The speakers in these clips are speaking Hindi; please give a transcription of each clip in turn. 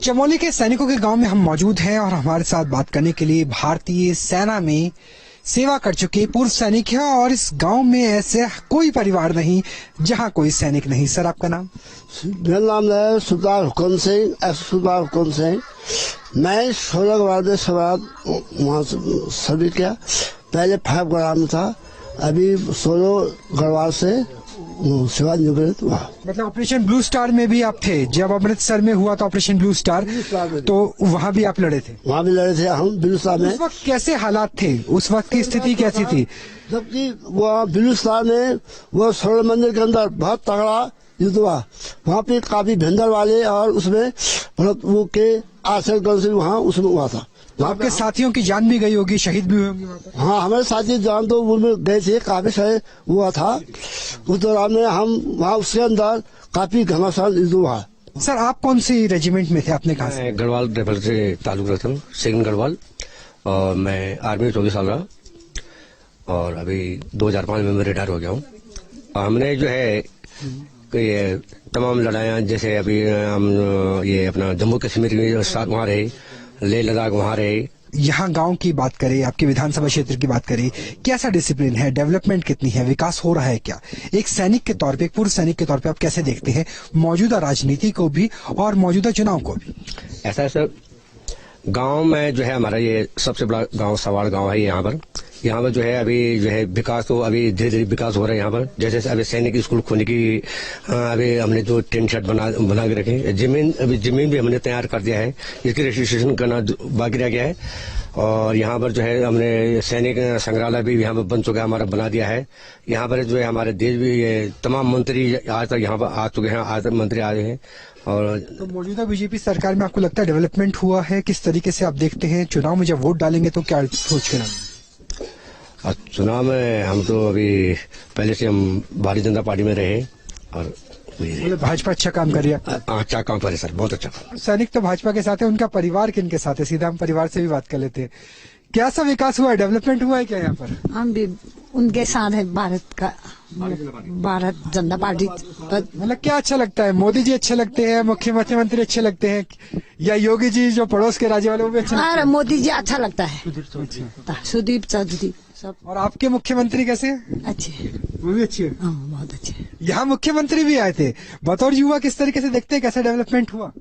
चमोली के सैनिकों के गांव में हम मौजूद हैं और हमारे साथ बात करने के लिए भारतीय सेना में सेवा कर चुके पूर्व सैनिक हैं। और इस गांव में ऐसे कोई परिवार नहीं जहां कोई सैनिक नहीं। सर, आपका नाम? मेरा नाम है सुल्तान हुकम सिंह, सुल्तान हुकम सिंह। मैं 16 गढ़वाल में वहाँ सर्विस किया। पहले 5 गढ़वाल में था, अभी 16 गढ़वाल से सेवा निवृत्त हुआ। मतलब ऑपरेशन ब्लू स्टार में भी आप थे? जब अमृतसर में हुआ था ऑपरेशन ब्लू स्टार, तो वहाँ भी आप लड़े थे? वहाँ भी लड़े थे हम ब्लू स्टार में। उस वक्त कैसे हालात थे? उस वक्त की स्थिति कैसी थी? जबकि वहाँ ब्लू स्टार में वो स्वर्ण मंदिर के अंदर बहुत तगड़ा युद्ध हुआ। वहाँ पे काफी भेंदर वाले और उसमें वो के आश्रय से वहाँ उसमें हुआ था। आपके साथियों की जान भी गई होगी, शहीद भी हुए होंगे वहाँ पे? हाँ, हमारे साथी जान तो उनमें गए थे, काफी सारे हुआ था। उस दौरान में हम वहाँ उसके अंदर काफी घमासान युद्ध हुआ। सर, आप कौन सी रेजिमेंट में थे? आपने कहा? मैं गढ़वाल रेफर से ताल्लुक रखता हूँ, सेकंड गढ़वाल। और मैं आर्मी में 24 साल रहा और अभी 2005 में मैं रिटायर हो गया हूँ। हमने जो है ये तमाम लड़ाइयाँ, जैसे अभी हम ये अपना जम्मू कश्मीर के साथ वहाँ रहे, लेह लद्दाख वहाँ रहे। यहाँ गांव की बात करें, आपके विधानसभा क्षेत्र की बात करें, कैसा डिसिप्लिन है, डेवलपमेंट कितनी है, विकास हो रहा है क्या? एक सैनिक के तौर पे, एक पूर्व सैनिक के तौर पे आप कैसे देखते हैं मौजूदा राजनीति को भी और मौजूदा चुनाव को भी? ऐसा है सर, गांव में जो है हमारा ये सबसे बड़ा गांव सवाड़ गांव है। यहाँ पर जो है अभी जो है विकास तो अभी धीरे धीरे विकास हो रहा है यहाँ पर। जैसे अभी सैनिक स्कूल खोलने की अभी हमने जो टेंट शर्ट बना के रखे। जमीन भी हमने तैयार कर दिया है, इसकी रजिस्ट्रेशन करना बाकी रह गया है। और यहाँ पर जो है हमने सैनिक संग्रहालय भी यहाँ पर बन चुका है, हमारा बना दिया है। यहाँ पर जो है हमारे देश भी ये तमाम मंत्री आज तक यहाँ पर आ चुके हैं, आज तक मंत्री आए हैं। और तो मौजूदा बीजेपी सरकार में आपको लगता है डेवलपमेंट हुआ है? किस तरीके से आप देखते हैं? चुनाव में जब वोट डालेंगे तो क्या सोच कर? चुनाव में हम तो अभी पहले से हम भारतीय जनता पार्टी में रहे और भाजपा अच्छा काम कर रही है। अच्छा काम करे सर, बहुत अच्छा काम। सैनिक तो भाजपा के साथ है, उनका परिवार किन के साथ है? सीधा हम परिवार से भी बात कर लेते हैं। क्या सा विकास हुआ है, डेवलपमेंट हुआ है क्या यहाँ पर? हम भी उनके साथ है, भारत जनता पार्टी। मतलब क्या अच्छा लगता है? मोदी जी अच्छे लगते हैं, मुख्यमंत्री अच्छे लगते हैं, या योगी जी जो पड़ोस के राज्य वाले वो भी अच्छे लगते हैं? मोदी जी अच्छा लगता है, सुदीप चौधरी सब। और आपके मुख्यमंत्री कैसे हैं? अच्छे, वो भी अच्छे हैं। बहुत अच्छे। यहाँ मुख्यमंत्री भी आए थे, बतौर युवा किस तरीके से देखते हैं, कैसे डेवलपमेंट हुआ?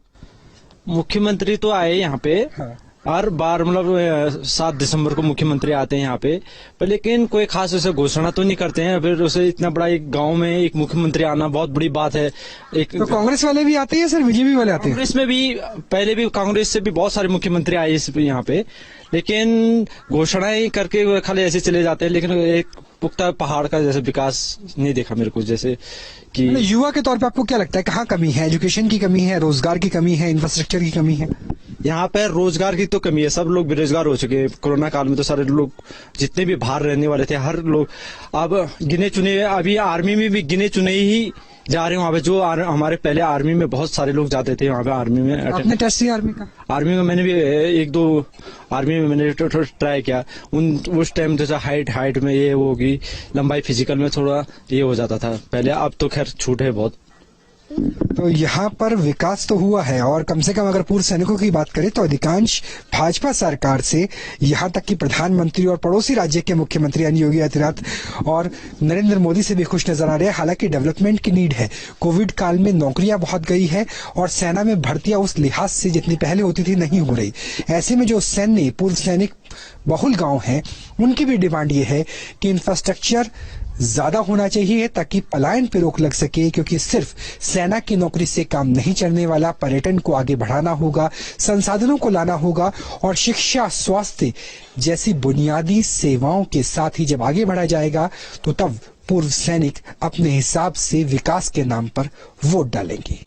मुख्यमंत्री तो आए यहाँ पे। हाँ। हर बार मतलब 7 दिसंबर को मुख्यमंत्री आते हैं यहाँ पे, पर लेकिन कोई खास उसे घोषणा तो नहीं करते हैं। फिर उसे इतना बड़ा एक गांव में एक मुख्यमंत्री आना बहुत बड़ी बात है। एक तो कांग्रेस वाले भी आते हैं सर, बीजेपी वाले आते हैं? कांग्रेस में भी पहले भी कांग्रेस से भी बहुत सारे मुख्यमंत्री आए यहाँ पे, लेकिन घोषणाएं करके खाली ऐसे चले जाते हैं। लेकिन एक पुख्ता पहाड़ का जैसे विकास नहीं देखा मेरे को। जैसे कि युवा के तौर पे आपको क्या लगता है, कहाँ कमी है? एजुकेशन की कमी है, रोजगार की कमी है, इंफ्रास्ट्रक्चर की कमी है? यहाँ पे रोजगार की तो कमी है। सब लोग बेरोजगार हो चुके हैं। कोरोना काल में तो सारे लोग जितने भी बाहर रहने वाले थे, हर लोग अब गिने चुने, अभी आर्मी में भी गिने चुने ही जा रहे हैं वहाँ पे। जो हमारे पहले आर्मी में बहुत सारे लोग जाते थे वहाँ पे आर्मी में। आपने टेस्ट किया आर्मी का? आर्मी में मैंने भी 1-2 आर्मी में मैंने ट्राई किया। उस टाइम जैसे हाइट में ये होगी, लंबाई फिजिकल में थोड़ा ये हो जाता था पहले। अब तो खैर छूट है बहुत। तो यहाँ पर विकास तो हुआ है, और कम से कम अगर पूर्व सैनिकों की बात करें तो अधिकांश भाजपा सरकार से, यहाँ तक कि प्रधानमंत्री और पड़ोसी राज्य के मुख्यमंत्री यानी योगी आदित्यनाथ और नरेंद्र मोदी से भी खुश नजर आ रहे हैं। हालांकि डेवलपमेंट की नीड है। कोविड काल में नौकरियां बहुत गई है और सेना में भर्तियां उस लिहाज से जितनी पहले होती थी नहीं हो रही। ऐसे में जो सैन्य पूर्व सैनिक बहुल गाँव है, उनकी भी डिमांड ये है कि इंफ्रास्ट्रक्चर ज्यादा होना चाहिए ताकि पलायन पे रोक लग सके, क्योंकि सिर्फ सेना की नौकरी से काम नहीं चलने वाला। पर्यटन को आगे बढ़ाना होगा, संसाधनों को लाना होगा, और शिक्षा, स्वास्थ्य जैसी बुनियादी सेवाओं के साथ ही जब आगे बढ़ा जाएगा तो तब पूर्व सैनिक अपने हिसाब से विकास के नाम पर वोट डालेंगे।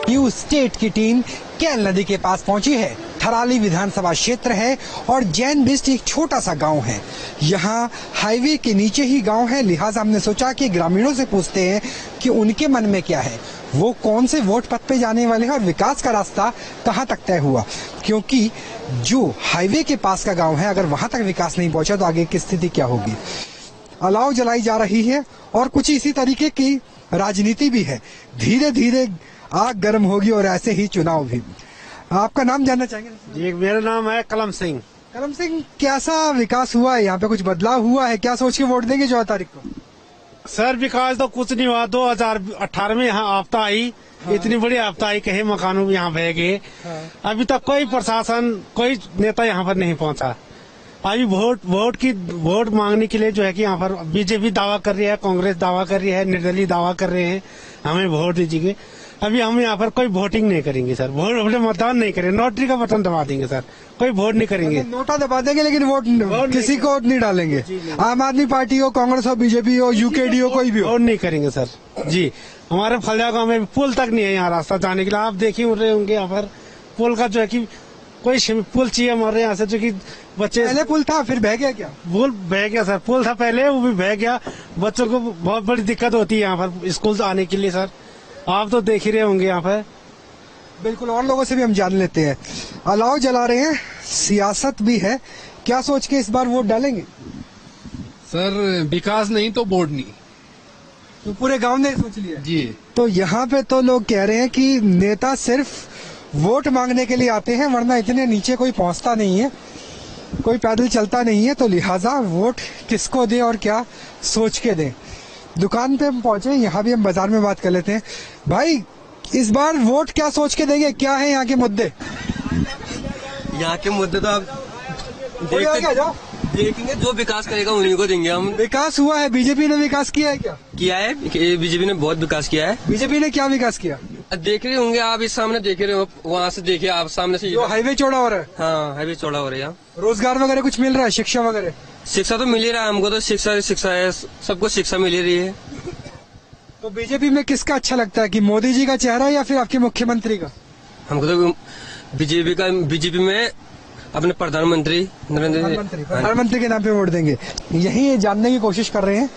न्यू स्टेट की टीम केल नदी के पास पहुंची है। थराली विधानसभा क्षेत्र है और जैन बिस्ट एक छोटा सा गांव है। यहाँ हाईवे के नीचे ही गांव है, लिहाजा हमने सोचा कि ग्रामीणों से पूछते हैं कि उनके मन में क्या है, वो कौन से वोट पथ पे जाने वाले हैं और विकास का रास्ता कहाँ तक तय हुआ। क्योंकि जो हाईवे के पास का गांव है, अगर वहां तक विकास नहीं पहुंचा तो आगे की स्थिति क्या होगी। अलाव जलाई जा रही है और कुछ इसी तरीके की राजनीति भी है। धीरे धीरे आग गर्म होगी और ऐसे ही चुनाव भी। आपका नाम जानना चाहेंगे? जी, मेरा नाम है कलम सिंह। कलम सिंह, कैसा विकास हुआ है यहाँ पे? कुछ बदलाव हुआ है? क्या सोच के वोट देंगे 14 तारीख को? सर विकास तो कुछ नहीं हुआ। 2018 में यहाँ आपदा आई, इतनी बड़ी आपदा आई, कहीं मकानों में यहाँ बह गए। अभी तक कोई प्रशासन, कोई नेता यहाँ पर नहीं पहुंचा। अभी वोट मांगने के लिए जो है कि यहाँ पर बीजेपी दावा कर रही है, कांग्रेस दावा कर रही है, निर्दलीय दावा कर रहे हैं हमें वोट दीजिए। अभी हम यहाँ पर कोई वोटिंग नहीं करेंगे सर, वोट मतदान नहीं करेंगे, नोटरी का बटन दबा देंगे सर, कोई वोट नहीं करेंगे। नोटा दबा देंगे लेकिन वोट किसी को वोट नहीं डालेंगे। आम आदमी पार्टी हो, कांग्रेस हो, बीजेपी हो, यूकेडी हो, कोई भी हो, वोट नहीं करेंगे सर जी। हमारे फलिया गाँव में पुल तक नहीं है यहाँ रास्ता जाने के लिए। आप देखिए रहे होंगे यहाँ पर पुल का जो है कि कोई पुल चाहिए हमारे यहाँ से, जो कि बच्चे, पहले पुल था फिर बह गया क्या? पुल बह गया सर, पुल था पहले वो भी बह गया। बच्चों को बहुत बड़ी दिक्कत होती है यहाँ पर स्कूल आने के लिए सर, आप तो देख ही रहे होंगे यहाँ पर। बिल्कुल, और लोगों से भी हम जान लेते हैं। अलाव जला रहे हैं, सियासत भी है, क्या सोच के इस बार वोट डालेंगे? सर विकास नहीं तो वोट नहीं। तो पूरे गांव ने सोच लिया जी। तो यहाँ पे तो लोग कह रहे हैं कि नेता सिर्फ वोट मांगने के लिए आते हैं, वरना इतने नीचे कोई पहुंचता नहीं है, कोई पैदल चलता नहीं है। तो लिहाजा वोट किसको दें और क्या सोच के दें। दुकान पे हम पहुंचे, यहाँ भी हम बाजार में बात कर लेते हैं। भाई, इस बार वोट क्या सोच के देंगे? क्या है यहाँ के मुद्दे? यहाँ के मुद्दे तो आप देखेंगे, जो विकास करेगा उन्हीं को देंगे हम। विकास हुआ है, बीजेपी ने विकास किया है क्या? किया है, बीजेपी ने बहुत विकास किया है। बीजेपी ने क्या विकास किया? देख रहे होंगे आप, इस सामने देख रहे हो, वहाँ से देखिए आप सामने से, जो हाईवे चौड़ा हो रहा है। हाँ, हाईवे चौड़ा हो रहा है यहाँ। रोजगार वगैरह कुछ मिल रहा है? शिक्षा वगैरह? शिक्षा तो मिल ही रहा है हमको, तो शिक्षा है, सबको शिक्षा मिल ही रही है। तो बीजेपी में किसका अच्छा लगता है, कि मोदी जी का चेहरा या फिर आपके मुख्यमंत्री का? हमको तो बीजेपी में अपने प्रधानमंत्री प्रधानमंत्री के नाम पे वोट देंगे। यही जानने की कोशिश कर रहे हैं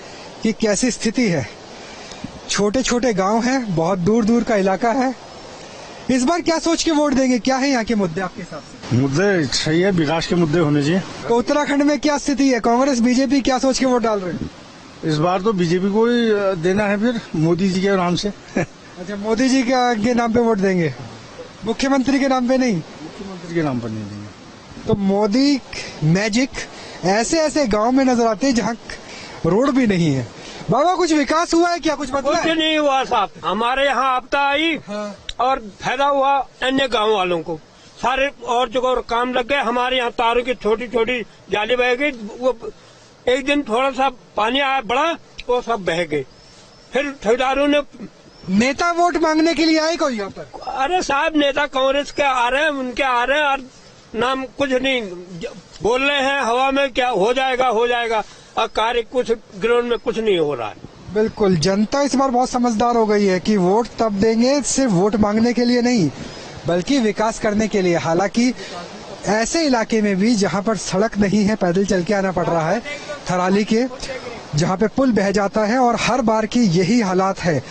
कि कैसी स्थिति है। छोटे छोटे गांव हैं, बहुत दूर दूर का इलाका है। इस बार क्या सोच के वोट देंगे? क्या है यहाँ के मुद्दे आपके हिसाब से? मुद्दे सही है, विकास के मुद्दे होने चाहिए। तो उत्तराखंड में क्या स्थिति है? कांग्रेस बीजेपी क्या सोच के वोट डाल रहे हैं? इस बार तो बीजेपी को ही देना है, फिर मोदी जी के नाम से। अच्छा, मोदी जी के नाम पे वोट देंगे, मुख्यमंत्री के नाम पे नहीं? मुख्यमंत्री के नाम पर नहीं देंगे। तो मोदी मैजिक ऐसे ऐसे गांव में नजर आते हैं जहाँ रोड भी नहीं है। बाबा, कुछ विकास हुआ है क्या? कुछ बदला है? कुछ नहीं हुआ साहब, हमारे यहाँ आपदा आई। हाँ। और फायदा हुआ अन्य गांव वालों को, सारे और जगह काम लग गए। हमारे यहाँ तारों की छोटी छोटी जाली बह गई, वो एक दिन थोड़ा सा पानी आया बड़ा, वो सब बह गए। फिर ठेकेदारों ने, नेता वोट मांगने के लिए आए कोई यहाँ पर? अरे साहब, नेता कांग्रेस के आ रहे हैं, उनके आ रहे हैं, और नाम कुछ नहीं बोल रहे हैं हवा में, क्या हो जाएगा हो जाएगा, और कार्य कुछ ग्राउंड में कुछ नहीं हो रहा है। बिल्कुल, जनता इस बार बहुत समझदार हो गई है कि वोट तब देंगे सिर्फ वोट मांगने के लिए नहीं, बल्कि विकास करने के लिए। हालांकि ऐसे इलाके में भी जहां पर सड़क नहीं है, पैदल चल के आना पड़ रहा है, थराली के जहां पे पुल बह जाता है और हर बार की यही हालात है,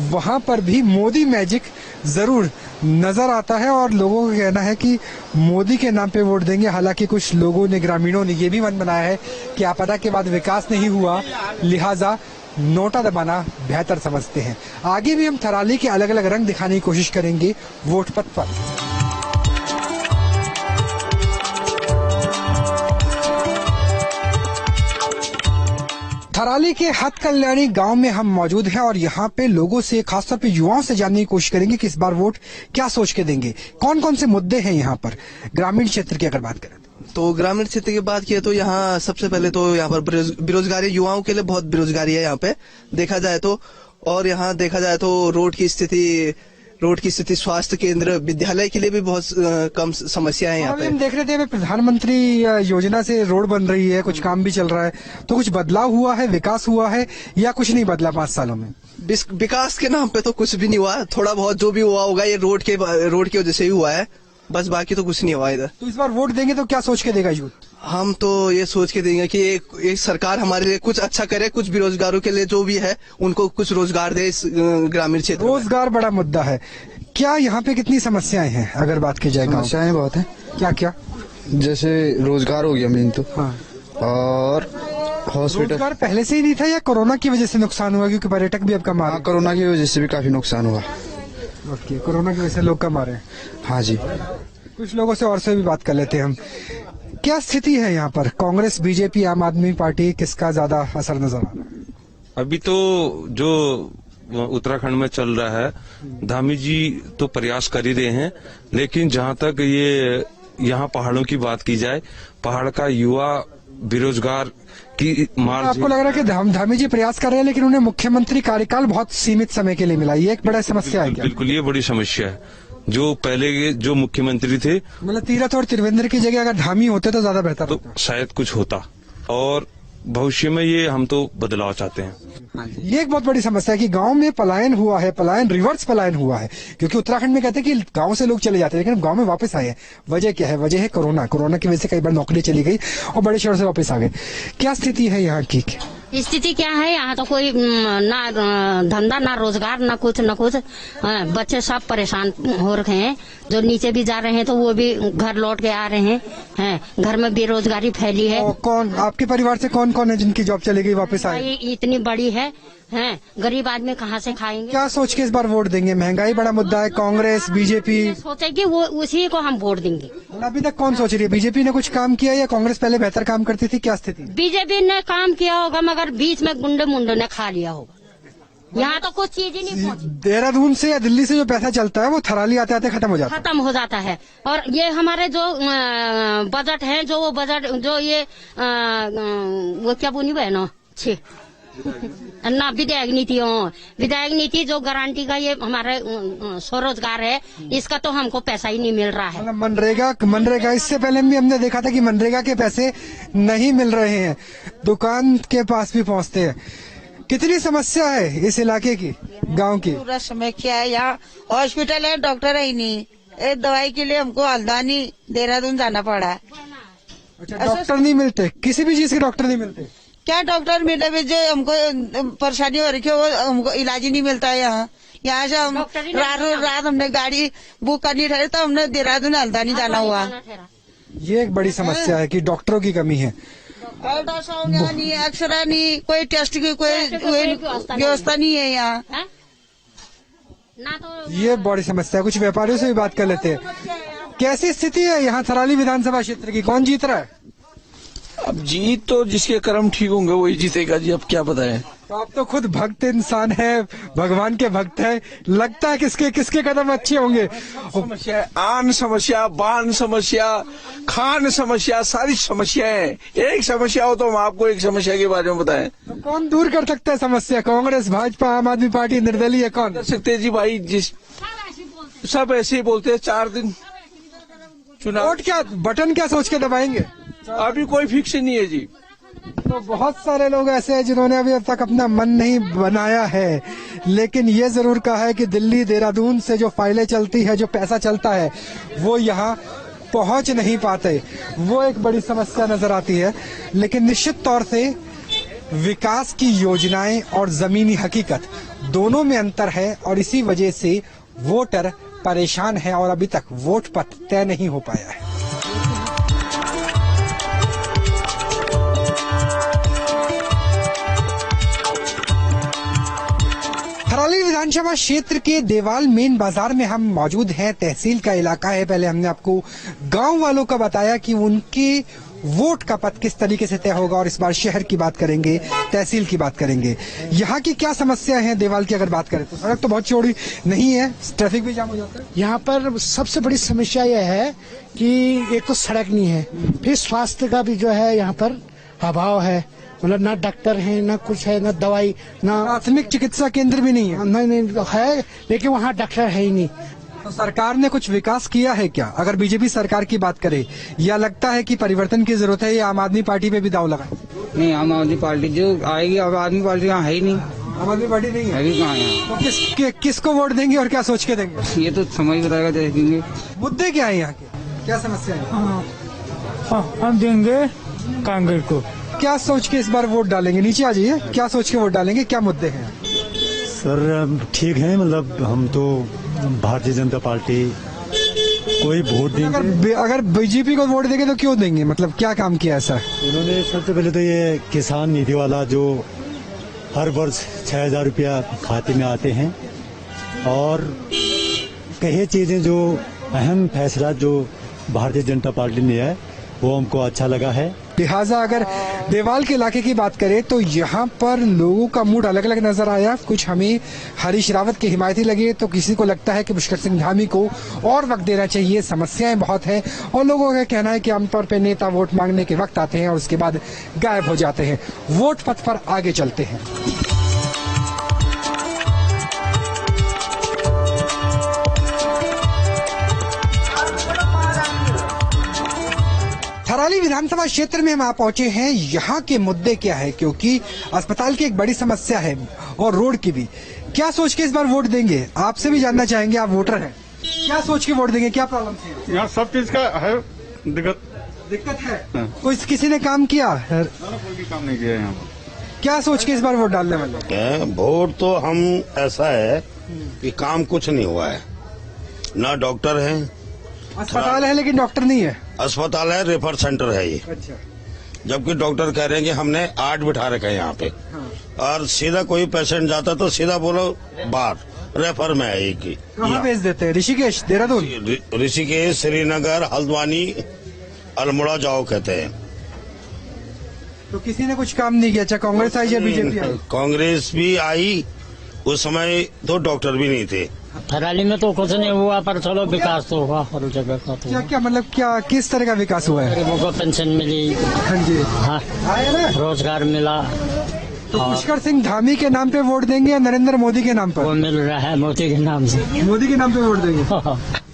वहां पर भी मोदी मैजिक जरूर नजर आता है और लोगों का कहना है कि मोदी के नाम पे वोट देंगे। हालांकि कुछ लोगों ने, ग्रामीणों ने ये भी मन बनाया है कि आपदा के बाद विकास नहीं हुआ, लिहाजा नोटा दबाना बेहतर समझते हैं। आगे भी हम थराली के अलग अलग रंग दिखाने की कोशिश करेंगे वोट पथ पर। थराली के हथ कल्याणी गांव में हम मौजूद हैं और यहाँ पे लोगों से, खासतौर पे युवाओं से जानने की कोशिश करेंगे कि इस बार वोट क्या सोच के देंगे, कौन कौन से मुद्दे हैं यहाँ पर। ग्रामीण क्षेत्र की अगर बात करें तो ग्रामीण क्षेत्र की बात किए तो यहाँ सबसे पहले तो यहाँ पर बेरोजगारी, युवाओं के लिए बहुत बेरोजगारी है यहाँ पे देखा जाए तो। और यहाँ देखा जाए तो रोड की स्थिति, स्वास्थ्य केंद्र, विद्यालय के लिए भी बहुत कम समस्या है यहाँ पे। हम देख रहे थे प्रधानमंत्री योजना से रोड बन रही है, कुछ काम भी चल रहा है, तो कुछ बदलाव हुआ है, विकास हुआ है या कुछ नहीं बदला 5 सालों में? विकास के नाम पे तो कुछ भी नहीं हुआ, थोड़ा बहुत जो भी हुआ होगा ये रोड की वजह से ही हुआ है, बस बाकी तो कुछ नहीं हुआ इधर। तो इस बार वोट देंगे तो क्या सोच के देगा यूथ? हम तो ये सोच के देंगे कि एक सरकार हमारे लिए कुछ अच्छा करे, कुछ बेरोजगारों के लिए जो भी है उनको कुछ रोजगार दे इस ग्रामीण क्षेत्र में। रोजगार बड़ा मुद्दा है। क्या यहाँ पे कितनी समस्याएं हैं अगर बात की जाए? समस्याएं बहुत हैं। क्या क्या? जैसे रोजगार हो गया मेन तो, हाँ। और हॉस्पिटल। रोजगार पहले से ही नहीं था या कोरोना की वजह से नुकसान हुआ क्योंकि पर्यटक भी अब कम आ रहे हैं? कोरोना की वजह से भी काफी नुकसान हुआ। ओके, कोरोना की वजह से लोग कम आ रहे हैं। हाँ जी। कुछ लोगों से और से भी बात कर लेते हैं हम। क्या स्थिति है यहाँ पर? कांग्रेस, बीजेपी, आम आदमी पार्टी, किसका ज्यादा असर नजर आ रहा है? अभी तो जो उत्तराखंड में चल रहा है, धामी जी तो प्रयास कर ही रहे हैं, लेकिन जहां तक ये यहाँ पहाड़ों की बात की जाए, पहाड़ का युवा बेरोजगार की मार। आपको लग रहा है कि धामी जी प्रयास कर रहे हैं लेकिन उन्हें मुख्यमंत्री कार्यकाल बहुत सीमित समय के लिए मिला, ये एक बड़ा समस्या है क्या? बिल्कुल, ये बड़ी समस्या है। जो पहले के जो मुख्यमंत्री थे, मतलब तीरथ और त्रिवेंद्र की जगह अगर धामी होते तो ज्यादा बेहतर तो शायद कुछ होता, और भविष्य में ये हम तो बदलाव चाहते हैं। ये एक बहुत बड़ी समस्या है कि गांव में पलायन हुआ है, रिवर्स पलायन हुआ है, क्योंकि उत्तराखंड में कहते हैं कि गांव से लोग चले जाते हैं लेकिन गांव में वापस आए हैं। वजह क्या है? वजह है कोरोना की वजह से कई बार नौकरी चली गई और बड़े शहरों से वापस आ गए। क्या स्थिति है यहाँ की? स्थिति क्या है? यहाँ तो कोई ना धंधा, ना रोजगार, ना कुछ। बच्चे सब परेशान हो रखे हैं। जो नीचे भी जा रहे हैं तो वो भी घर लौट के आ रहे हैं। घर में बेरोजगारी फैली है। कौन आपके परिवार से कौन कौन है जिनकी जॉब चली गई, वापस आए? इतनी बड़ी है, गरीब आदमी कहाँ से खाएंगे? क्या सोच के इस बार वोट देंगे? महंगाई बड़ा मुद्दा है, कांग्रेस, बीजेपी सोचेगी वो उसी को हम वोट देंगे। अभी तक कौन सोच रही है? बीजेपी ने कुछ काम किया या कांग्रेस पहले बेहतर काम करती थी? क्या स्थिति? बीजेपी ने काम किया होगा मगर बीच में गुंडे मुंडे ने खा लिया होगा। यहाँ तो कुछ चीज ही नहीं पहुंची। देहरादून से या दिल्ली से जो पैसा चलता है वो थराली आते आते खत्म हो जाता है। और ये हमारे जो बजट है, जो बजट जो ये वो क्या बोली बहनों छे ना विधायक नीति जो गारंटी का ये हमारे स्वरोजगार है, इसका तो हमको पैसा ही नहीं मिल रहा है। मनरेगा इससे पहले भी हमने देखा था कि मनरेगा के पैसे नहीं मिल रहे हैं, दुकान के पास भी पहुंचते हैं। कितनी समस्या है इस इलाके की, गांव की? पूरा समस्या है। यहाँ हॉस्पिटल है, डॉक्टर है ही नहीं। एक दवाई के लिए हमको हल्द्वानी देहरादून जाना पड़ा है। अच्छा, डॉक्टर नहीं मिलते? किसी भी चीज के डॉक्टर नहीं मिलते? क्या डॉक्टर मिले भी? जो हमको परेशानी हो रही है वो हमको इलाज ही नहीं मिलता है। यहाँ से हम रात हमने गाड़ी बुक करनी रही तो हमने देहरादून हल्द्वानी जाना हुआ। ये एक बड़ी समस्या है कि डॉक्टरों की कमी है। अल्ट्रासाउंड नहीं, एक्सरे नहीं, कोई टेस्ट की कोई व्यवस्था नहीं है यहाँ। ये बड़ी समस्या है। कुछ व्यापारियों से भी बात कर लेते हैं। कैसी स्थिति है यहाँ थराली विधानसभा क्षेत्र की? कौन जीत रहा है? अब जीत तो जिसके कर्म ठीक होंगे वही जीतेगा जी, अब क्या बताएं। तो आप तो खुद भक्त इंसान है, भगवान के भक्त है, लगता है किसके कदम अच्छे होंगे? समस्या, आन समस्या, बान समस्या, खान समस्या, सारी समस्याएं। एक समस्या हो तो हम आपको एक समस्या के बारे में बताएं। तो कौन दूर कर सकता है समस्या? कांग्रेस, भाजपा, आम आदमी पार्टी, निर्दलीय कौन कर सकते जी भाई? सब ऐसे ही बोलते हैं। 4 दिन चुनाव, वोट क्या बटन क्या सोच के दबाएंगे? अभी कोई फिक्स नहीं है जी। तो बहुत सारे लोग ऐसे हैं जिन्होंने अभी अब तक अपना मन नहीं बनाया है, लेकिन ये जरूर कहा है कि दिल्ली, देहरादून से जो फाइलें चलती है, जो पैसा चलता है, वो यहाँ पहुंच नहीं पाते। वो एक बड़ी समस्या नजर आती है। लेकिन निश्चित तौर से विकास की योजनाएं और जमीनी हकीकत दोनों में अंतर है और इसी वजह से वोटर परेशान है और अभी तक वोट पथ तय नहीं हो पाया है। थराली विधानसभा क्षेत्र के देवाल मेन बाजार में हम मौजूद हैं। तहसील का इलाका है। पहले हमने आपको गांव वालों का बताया कि उनके वोट का पथ किस तरीके से तय होगा और इस बार शहर की बात करेंगे, तहसील की बात करेंगे। यहाँ की क्या समस्या है देवाल की अगर बात करें तो? सड़क तो बहुत चौड़ी नहीं है, ट्रैफिक भी जाम हो जाता है। यहाँ पर सबसे बड़ी समस्या यह है कि एक तो सड़क नहीं है, फिर स्वास्थ्य का भी जो है यहाँ पर अभाव है। मतलब ना डॉक्टर है, ना कुछ है, ना दवाई, ना प्राथमिक चिकित्सा केंद्र भी नहीं है। नहीं है, लेकिन वहाँ डॉक्टर है ही नहीं। तो सरकार ने कुछ विकास किया है क्या अगर बीजेपी सरकार की बात करे, या लगता है कि परिवर्तन की जरूरत है या आम आदमी पार्टी पे भी दाव लगा? नहीं, आम आदमी पार्टी जो आएगी, आम आदमी पार्टी यहाँ है ही नहीं। आम आदमी पार्टी नहीं है, अभी कहाँ है? तो किसको वोट देंगे और क्या सोच के देंगे? ये तो समय बताएगा, देखेंगे। मुद्दे क्या है यहाँ के, क्या समस्या है? हम देंगे कांग्रेस को। क्या सोच के इस बार वोट डालेंगे? नीचे आ जाइए। क्या सोच के वोट डालेंगे? क्या मुद्दे हैं? सर ठीक है, मतलब हम तो भारतीय जनता पार्टी कोई वोट देंगे। अगर बीजेपी को वोट देंगे तो क्यों देंगे? मतलब क्या काम किया ऐसा? उन्होंने सबसे पहले तो ये किसान निधि वाला जो हर वर्ष 6,000 रुपया खाते में आते हैं, और कई चीजें जो अहम फैसला जो भारतीय जनता पार्टी ने है वो हमको अच्छा लगा है। लिहाजा अगर देवाल के इलाके की बात करें तो यहाँ पर लोगों का मूड अलग अलग नजर आया। कुछ हमें हरीश रावत के हिमायती लगे, तो किसी को लगता है कि पुष्कर सिंह धामी को और वक्त देना चाहिए, समस्याएं बहुत है। और लोगों का कहना है कि आमतौर पर नेता वोट मांगने के वक्त आते हैं और उसके बाद गायब हो जाते हैं। वोट पथ पर आगे चलते हैं। थराली विधानसभा क्षेत्र में हम आ पहुंचे हैं। यहाँ के मुद्दे क्या है, क्योंकि अस्पताल की एक बड़ी समस्या है और रोड की भी। क्या सोच के इस बार वोट देंगे? आपसे भी जानना चाहेंगे, आप वोटर हैं। क्या सोच के वोट देंगे? क्या प्रॉब्लम है? यहाँ सब चीज का है दिक्कत है। कोई किसी ने काम किया? कोई काम नहीं किया यहाँ पर। क्या सोच के इस बार वोट डालने वाले? वोट तो हम ऐसा है कि काम कुछ नहीं हुआ है, ना डॉक्टर है। अस्पताल है लेकिन डॉक्टर नहीं है। अस्पताल है, रेफर सेंटर है ये। अच्छा। जबकि डॉक्टर कह रहे हैं कि हमने 8 बिठा रखे हैं यहाँ पे। हाँ। और सीधा कोई पेशेंट जाता तो सीधा बोलो बाहर रेफर में है एक ही। कहाँ भेज देते हैं? ऋषिकेश, देहरादून? ऋषिकेश, श्रीनगर, हल्द्वानी, अल्मोड़ा जाओ कहते हैं। तो किसी ने कुछ काम नहीं किया? चाहे कांग्रेस आई या बीजेपी आई? कांग्रेस भी आई, उस समय तो डॉक्टर भी नहीं थे। थराली में तो कुछ नहीं हुआ, पर चलो विकास तो हुआ हर जगह का। तो क्या मतलब क्या किस तरह का विकास हुआ है? गरीबों को पेंशन मिली। हाँ जी। हाँ, रोजगार मिला। तो पुष्कर सिंह धामी के नाम पे वोट देंगे या नरेंद्र मोदी के नाम पर? वो मिल रहा है मोदी के नाम से। मोदी के नाम पे वोट देंगे?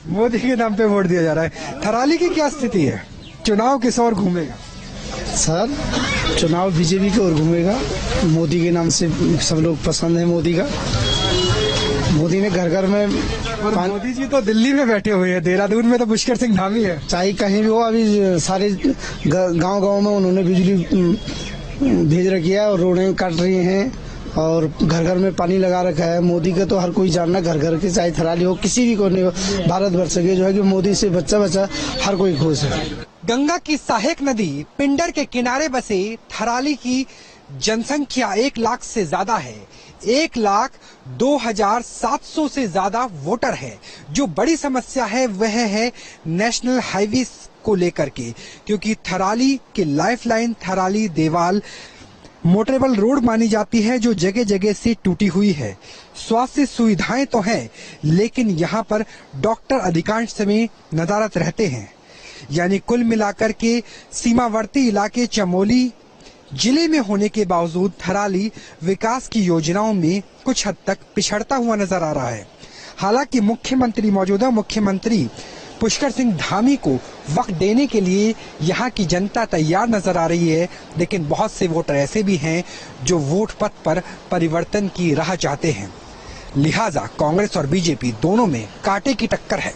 मोदी के नाम पे वोट दिया जा रहा है। थराली की क्या स्थिति है? चुनाव किस ओर घूमेगा? सर चुनाव बीजेपी की ओर घूमेगा। मोदी के नाम से सब लोग पसंद है मोदी का। मोदी ने घर घर में, मोदी जी तो दिल्ली में बैठे हुए हैं, देहरादून में तो पुष्कर सिंह धामी है। चाहे कहीं भी हो, अभी सारे गांव-गांव में उन्होंने बिजली भेज रखी है और रोडें काट रही हैं और घर घर में पानी लगा रखा है। मोदी का तो हर कोई जानना, घर घर के, चाहे थराली हो, किसी भी कोने हो भारत वर्ष के, जो है कि मोदी से बच्चा बच्चा हर कोई खुश है। गंगा की सहायक नदी पिंडर के किनारे बसे थराली की जनसंख्या 1 लाख से ज्यादा है। 1,02,700 से ज्यादा वोटर है। जो बड़ी समस्या है वह है नेशनल हाईवे को लेकर के, क्योंकि थराली के लाइफलाइन थराली देवाल मोटरेबल रोड मानी जाती है, जो जगह जगह से टूटी हुई है। स्वास्थ्य सुविधाएं तो हैं, लेकिन यहाँ पर डॉक्टर अधिकांश समय नदारत रहते हैं। यानी कुल मिलाकर के सीमावर्ती इलाके चमोली जिले में होने के बावजूद थराली विकास की योजनाओं में कुछ हद तक पिछड़ता हुआ नजर आ रहा है। हालांकि मौजूदा मुख्यमंत्री पुष्कर सिंह धामी को वक्त देने के लिए यहाँ की जनता तैयार नजर आ रही है, लेकिन बहुत से वोटर ऐसे भी हैं जो वोट पथ पर परिवर्तन की राह चाहते हैं। लिहाजा कांग्रेस और बीजेपी दोनों में कांटे की टक्कर है।